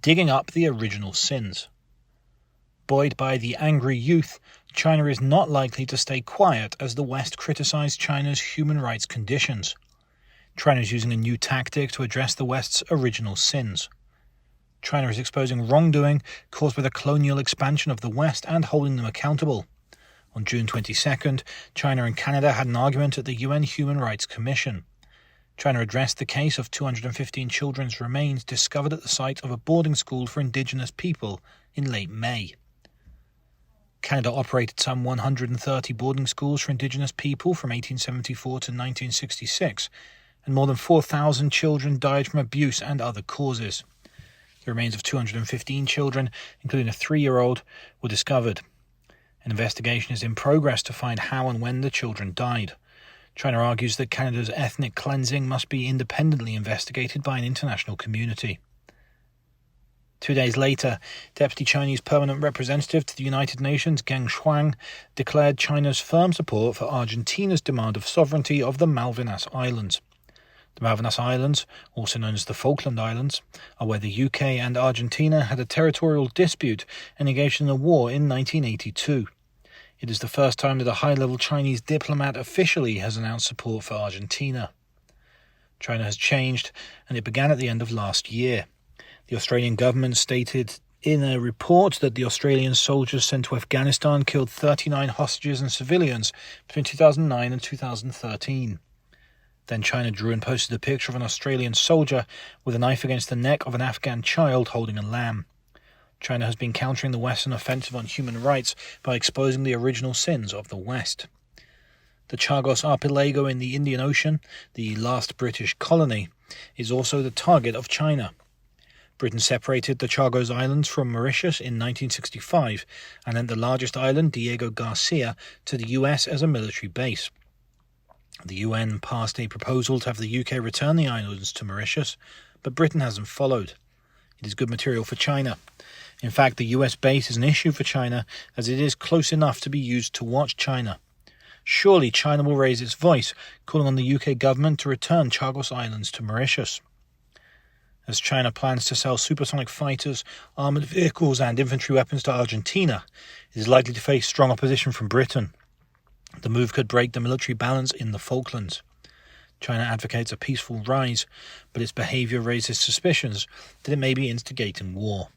digging up the original sins. Buoyed by the angry youth, China is not likely to stay quiet as the West criticizes China's human rights conditions. China is using a new tactic to address the West's original sins. China is exposing wrongdoing caused by the colonial expansion of the West and holding them accountable. On June 22nd, China and Canada had an argument at the UN Human Rights Commission. China addressed the case of 215 children's remains discovered at the site of a boarding school for indigenous people in late May. Canada operated some 130 boarding schools for indigenous people from 1874 to 1966, and more than 4,000 children died from abuse and other causes. The remains of 215 children, including a 3-year-old, were discovered. An investigation is in progress to find how and when the children died. China argues that Canada's ethnic cleansing must be independently investigated by an international community. 2 days later, Deputy Chinese Permanent Representative to the United Nations Geng Shuang declared China's firm support for Argentina's demand of sovereignty of the Malvinas Islands. The Malvinas Islands, also known as the Falkland Islands, are where the UK and Argentina had a territorial dispute and engaged in a war in 1982. It is the first time that a high-level Chinese diplomat officially has announced support for Argentina. China has changed, and it began at the end of last year. The Australian government stated in a report that the Australian soldiers sent to Afghanistan killed 39 hostages and civilians between 2009 and 2013. Then China drew and posted a picture of an Australian soldier with a knife against the neck of an Afghan child holding a lamb. China has been countering the Western offensive on human rights by exposing the original sins of the West. The Chagos Archipelago in the Indian Ocean, the last British colony, is also the target of China. Britain separated the Chagos Islands from Mauritius in 1965 and lent the largest island, Diego Garcia, to the US as a military base. The UN passed a proposal to have the UK return the islands to Mauritius, but Britain hasn't followed. It is good material for China. In fact, the US base is an issue for China as it is close enough to be used to watch China. Surely China will raise its voice, calling on the UK government to return Chagos Islands to Mauritius. As China plans to sell supersonic fighters, armoured vehicles and infantry weapons to Argentina, it is likely to face strong opposition from Britain. The move could break the military balance in the Falklands. China advocates a peaceful rise, but its behaviour raises suspicions that it may be instigating war.